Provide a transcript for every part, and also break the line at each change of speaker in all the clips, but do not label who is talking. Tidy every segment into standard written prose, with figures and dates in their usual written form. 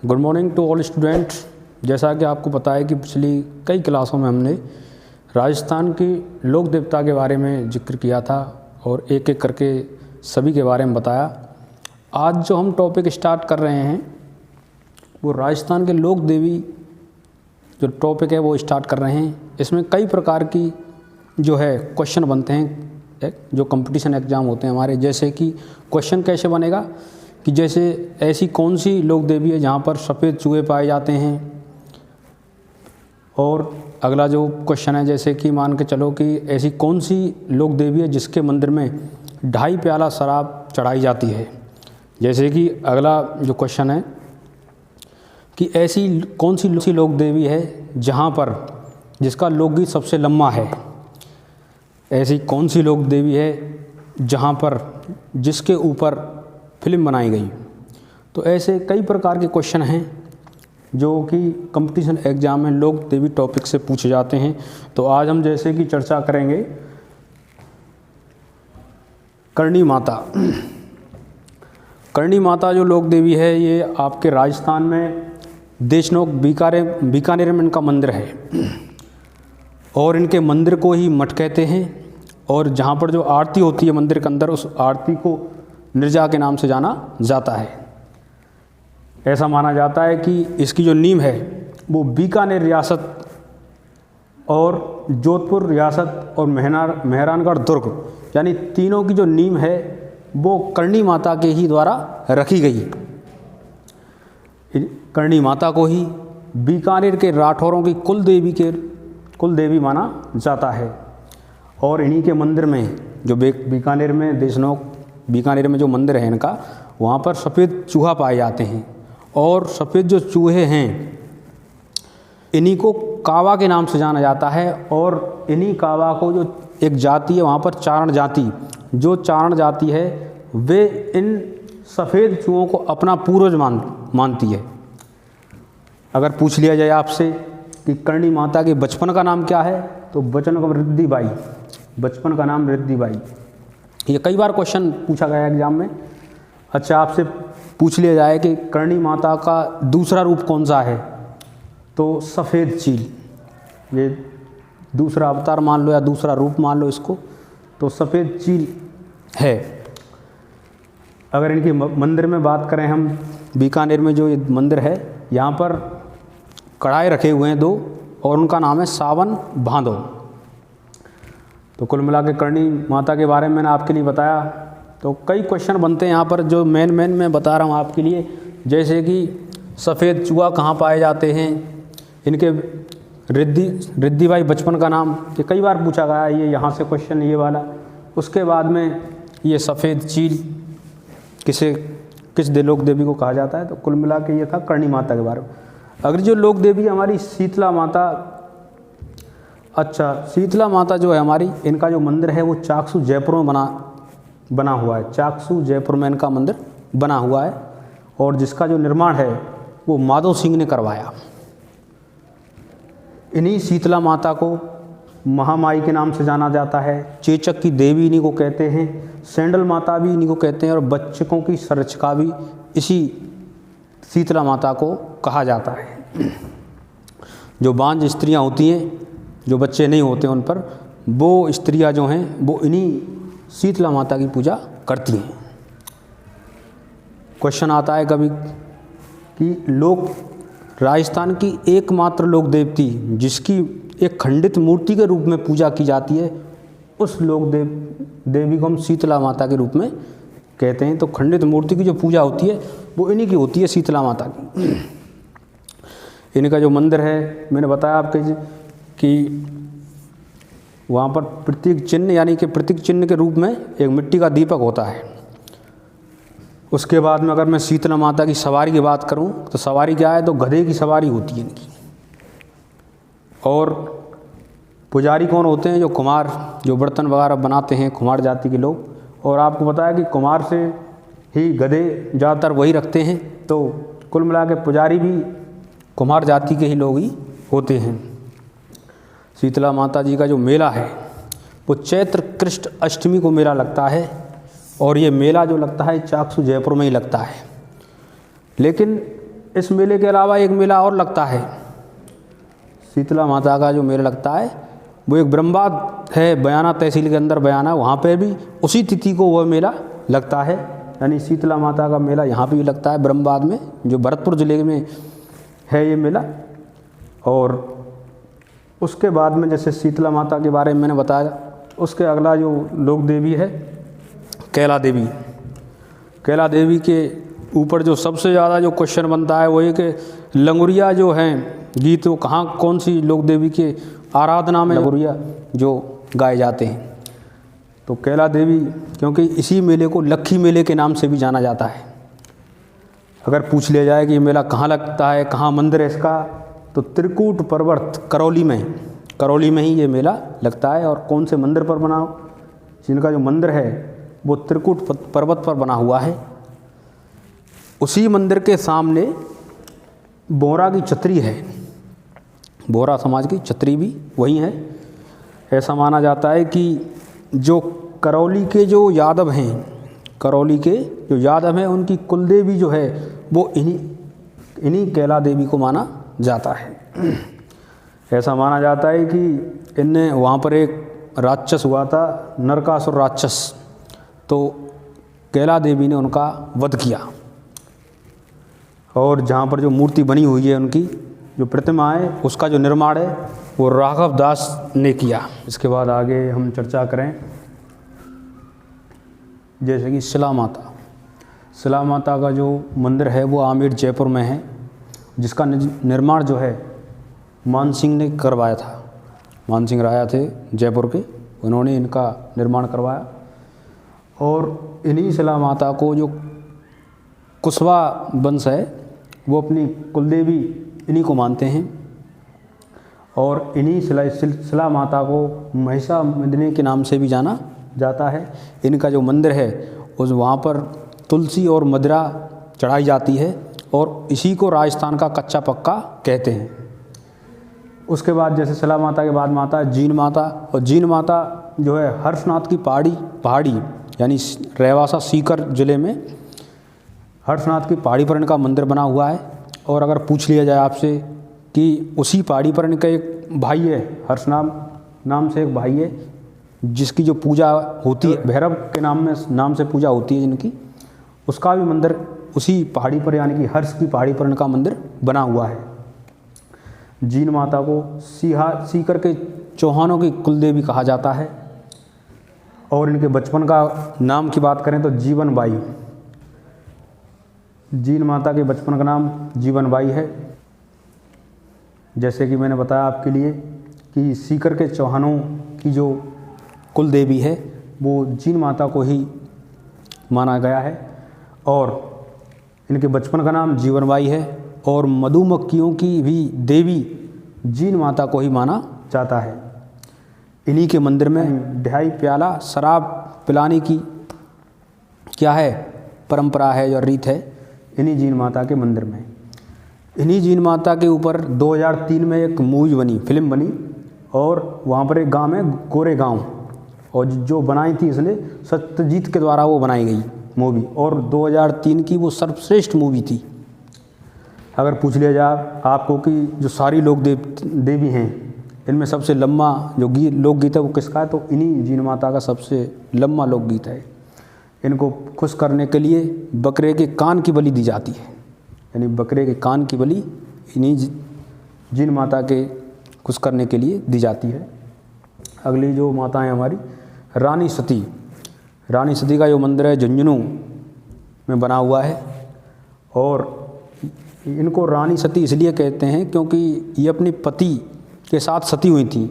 Good morning to all students. जैसा कि आपको पता है कि पिछली कई क्लासों में हमने राजस्थान की लोक देवता के बारे में जिक्र किया था और एक एक करके सभी के बारे में बताया। आज जो हम टॉपिक स्टार्ट कर रहे हैं वो राजस्थान के लोक देवी जो टॉपिक है वो स्टार्ट कर रहे हैं। इसमें कई प्रकार की जो है क्वेश्चन बनते हैं, जो कंपटीशन एग्ज़ाम होते हैं हमारे। जैसे कि क्वेश्चन कैसे बनेगा कि जैसे ऐसी कौन सी लोक देवी है जहाँ पर सफ़ेद चूहे पाए जाते हैं। और अगला जो क्वेश्चन है जैसे कि मान के चलो कि ऐसी कौन सी लोक देवी है जिसके मंदिर में 2.5 प्याला शराब चढ़ाई जाती है। जैसे कि अगला जो क्वेश्चन है कि ऐसी कौन सी लोक देवी है जहाँ पर जिसका लोकगीत सबसे लंबा है। ऐसी कौन सी लोक देवी है जहाँ पर जिसके ऊपर फिल्म बनाई गई। तो ऐसे कई प्रकार के क्वेश्चन हैं जो कि कंपटीशन एग्ज़ाम में लोक देवी टॉपिक से पूछे जाते हैं। तो आज हम जैसे कि चर्चा करेंगे करणी माता। करणी माता जो लोक देवी है ये आपके राजस्थान में देशनोक बीकानेर में इनका मंदिर है और इनके मंदिर को ही मठ कहते हैं। और जहाँ पर जो आरती होती है मंदिर के अंदर उस आरती को निर्जा के नाम से जाना जाता है। ऐसा माना जाता है कि इसकी जो नींव है वो बीकानेर रियासत और जोधपुर रियासत और मेहरानगढ़ दुर्ग यानी तीनों की जो नींव है वो करणी माता के ही द्वारा रखी गई। करणी माता को ही बीकानेर के राठौरों की कुल देवी माना जाता है। और इन्हीं के मंदिर में जो बीकानेर में देशनोक बीकानेर में जो मंदिर है इनका, वहाँ पर सफ़ेद चूहा पाए जाते हैं। और सफ़ेद जो चूहे हैं इन्हीं को कावा के नाम से जाना जाता है। और इन्हीं कावा को जो एक जाति है वहाँ पर चारण जाति, जो चारण जाति है वे इन सफ़ेद चूहों को अपना पूर्वज मानती है। अगर पूछ लिया जाए आपसे कि करणी माता के बचपन का नाम क्या है तो बचपन का नाम रिद्धिबाई। ये कई बार क्वेश्चन पूछा गया एग्जाम में। अच्छा, आपसे पूछ लिया जाए कि करणी माता का दूसरा रूप कौन सा है तो सफ़ेद चील, ये दूसरा अवतार मान लो या दूसरा रूप मान लो इसको, तो सफ़ेद चील है। अगर इनके मंदिर में बात करें हम, बीकानेर में जो ये मंदिर है यहाँ पर कढ़ाई रखे हुए हैं 2 और उनका नाम है सावन भादो। तो कुल मिला के करणी माता के बारे में मैंने आपके लिए बताया। तो कई क्वेश्चन बनते हैं यहाँ पर जो मेन मैं बता रहा हूँ आपके लिए। जैसे कि सफ़ेद चूहा कहाँ पाए जाते हैं, इनके रिद्धिबाई बचपन का नाम, ये कई बार पूछा गया है। ये यहाँ से क्वेश्चन ये वाला। उसके बाद में ये सफ़ेद चील किस लोक देवी को कहा जाता है। तो कुल मिला के ये था करणी माता के बारे में। अगर जो लोक देवी हमारी शीतला माता, अच्छा शीतला माता जो है हमारी, इनका जो मंदिर है वो चाकसू जयपुर में बना हुआ है। चाकसू जयपुर में इनका मंदिर बना हुआ है और जिसका जो निर्माण है वो माधो सिंह ने करवाया। इन्हीं शीतला माता को महामाई के नाम से जाना जाता है। चेचक की देवी इन्हीं को कहते हैं, सैंडल माता भी इन्हीं को कहते हैं और बच्चों की संरक्षिका भी इसी शीतला माता को कहा जाता है। जो बांझ स्त्रियां होती हैं, जो बच्चे नहीं होते उन पर, वो स्त्रियां जो हैं वो इन्हीं शीतला माता की पूजा करती हैं। क्वेश्चन आता है कभी कि राजस्थान की एकमात्र लोक देवती जिसकी एक खंडित मूर्ति के रूप में पूजा की जाती है, उस लोक देवी को हम शीतला माता के रूप में कहते हैं। तो खंडित मूर्ति की जो पूजा होती है वो इन्हीं की होती है, शीतला माता की। इनका जो मंदिर है मैंने बताया आपके कि वहाँ पर प्रतीक चिन्ह यानी कि प्रतीक चिन्ह के रूप में एक मिट्टी का दीपक होता है। उसके बाद में अगर मैं शीतला माता की सवारी की बात करूं तो सवारी क्या है, तो गधे की सवारी होती है इनकी। और पुजारी कौन होते हैं, जो कुम्हार, जो बर्तन वगैरह बनाते हैं, कुम्हार जाति के लोग। और आपको पता है कि कुम्हार से ही गधे ज़्यादातर वही रखते हैं। तो कुल मिला के पुजारी भी कुम्हार जाति के ही लोग ही होते हैं। शीतला माता जी का जो मेला है वो चैत्र कृष्ण अष्टमी को मेला लगता है और ये मेला जो लगता है चाकसू जयपुर में ही लगता है। लेकिन इस मेले के अलावा एक मेला और लगता है, शीतला माता का जो मेला लगता है वो एक ब्रह्मवाद है, बयाना तहसील के अंदर बयाना, वहाँ पे भी उसी तिथि को वह मेला लगता है। यानी शीतला माता का मेला यहाँ पे भी लगता है ब्रह्मवाद में, जो भरतपुर ज़िले में है ये मेला। और उसके बाद में जैसे शीतला माता के बारे में मैंने बताया, उसके अगला जो लोक देवी है कैला देवी। कैला देवी के ऊपर जो सबसे ज़्यादा जो क्वेश्चन बनता है वो ये कि लंगुरिया जो हैं गीत, वो कहाँ कौन सी लोक देवी के आराधना में लंगुरिया जो गाए जाते हैं। तो कैला देवी, क्योंकि इसी मेले को लक्खी मेले के नाम से भी जाना जाता है। अगर पूछ लिया जाए कि ये मेला कहाँ लगता है, कहाँ मंदिर है इसका, तो त्रिकूट पर्वत करौली में ही ये मेला लगता है। और कौन से मंदिर पर बना, जिनका जो मंदिर है वो त्रिकूट पर्वत पर बना हुआ है। उसी मंदिर के सामने बोहरा की छतरी है, बोहरा समाज की छतरी भी वही है। ऐसा माना जाता है कि जो करौली के जो यादव हैं, करौली के जो यादव हैं, उनकी कुलदेवी जो है वो इन्हीं कैला देवी को माना जाता है। ऐसा माना जाता है कि इनने वहाँ पर एक राक्षस हुआ था, नरकासुर राक्षस, तो कैला देवी ने उनका वध किया। और जहाँ पर जो मूर्ति बनी हुई है, उनकी जो प्रतिमा है, उसका जो निर्माण है वो राघव दास ने किया। इसके बाद आगे हम चर्चा करें जैसे कि शिला माता। शिला माता का जो मंदिर है वो आमेर जयपुर में है, जिसका निर्माण जो है मान सिंह ने करवाया था। मान सिंह राजा थे जयपुर के, उन्होंने इनका निर्माण करवाया। और इन्हीं शिला माता को जो कुशवाहा वंश है वो अपनी कुलदेवी इन्हीं को मानते हैं। और इन्हीं शिला माता को महिषामर्दिनी के नाम से भी जाना जाता है। इनका जो मंदिर है उस वहाँ पर तुलसी और मदिरा चढ़ाई जाती है, और इसी को राजस्थान का कच्चा पक्का कहते हैं। उसके बाद जैसे शिला माता के बाद माता है जीन माता। और जीन माता जो है हर्षनाथ की पहाड़ी यानी रेवासा सीकर ज़िले में हर्षनाथ की पहाड़ी पर इनका मंदिर बना हुआ है। और अगर पूछ लिया जाए आपसे कि उसी पहाड़ी पर इनका एक भाई है, हर्षनाथ नाम से एक भाई है, जिसकी जो पूजा होती है भैरव के नाम से पूजा होती है जिनकी, उसका भी मंदिर उसी पहाड़ी पर यानी कि हर्ष की पहाड़ी पर इनका मंदिर बना हुआ है। जीन माता को सीकर के चौहानों की कुलदेवी कहा जाता है। और इनके बचपन का नाम की बात करें तो जीवन बाई। जीन माता के बचपन का नाम जीवन बाई है। जैसे कि मैंने बताया आपके लिए कि सीकर के चौहानों की जो कुल देवी है वो जीन माता को ही माना गया है। और इनके बचपन का नाम जीवन बाई है। और मधुमक्खियों की भी देवी जीन माता को ही माना जाता है। इन्हीं के मंदिर में ढाई प्याला शराब पिलाने की क्या है परंपरा है या रीत है, इन्हीं जीन माता के मंदिर में। इन्हीं जीन माता के ऊपर 2003 में एक मूवी बनी, फिल्म बनी। और वहाँ पर एक गांव है गोरेगांव, और जो बनाई थी इसने सत्यजीत के द्वारा वो बनाई गई मूवी। और 2003 की वो सर्वश्रेष्ठ मूवी थी। अगर पूछ लिया जाए आपको कि जो सारी लोक देवी हैं इनमें सबसे लंबा जो लोकगीत है वो किसका है, तो इन्हीं जीन माता का सबसे लंबा लोकगीत है। इनको खुश करने के लिए बकरे के कान की बलि दी जाती है, यानी बकरे के कान की बलि इन्हीं जीन माता के खुश करने के लिए दी जाती है। अगली जो माता है हमारी रानी सती। रानी सती का जो मंदिर है झुंझुनू में बना हुआ है। और इनको रानी सती इसलिए कहते हैं क्योंकि ये अपने पति के साथ सती हुई थी,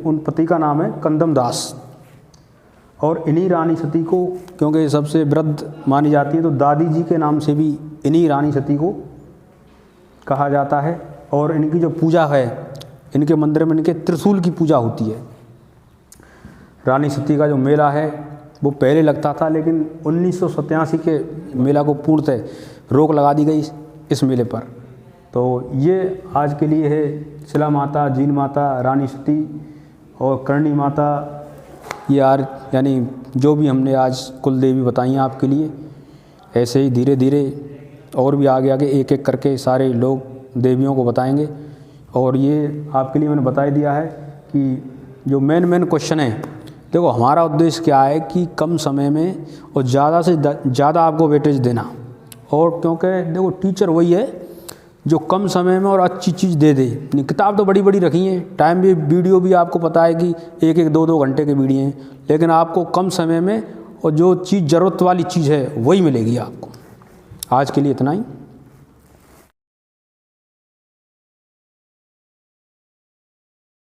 उन पति का नाम है कंदम दास। और इन्हीं रानी सती को क्योंकि सबसे वृद्ध मानी जाती है तो दादी जी के नाम से भी इन्हीं रानी सती को कहा जाता है। और इनकी जो पूजा है इनके मंदिर में इनके त्रिशूल की पूजा होती है। रानी सती का जो मेला है वो पहले लगता था, लेकिन 1987 के मेला को पूर्णतः रोक लगा दी गई इस मेले पर। तो ये आज के लिए है शिला माता, जीन माता, रानी सती और करणी माता। ये यानी जो भी हमने आज कुल देवी बताई हैं आपके लिए, ऐसे ही धीरे धीरे और भी आगे आगे एक एक करके सारे लोग देवियों को बताएंगे। और ये आपके लिए मैंने बता ही दिया है कि जो मेन क्वेश्चन है, देखो हमारा उद्देश्य क्या है कि कम समय में और ज़्यादा से ज़्यादा आपको वेटेज देना। और क्योंकि देखो टीचर वही है जो कम समय में और अच्छी चीज़ दे दे। किताब तो बड़ी बड़ी रखी है, टाइम भी, वीडियो भी आपको पता है कि एक एक दो दो घंटे के वीडियो हैं, लेकिन आपको कम समय में और जो चीज़ ज़रूरत वाली चीज़ है वही मिलेगी आपको। आज के लिए इतना ही।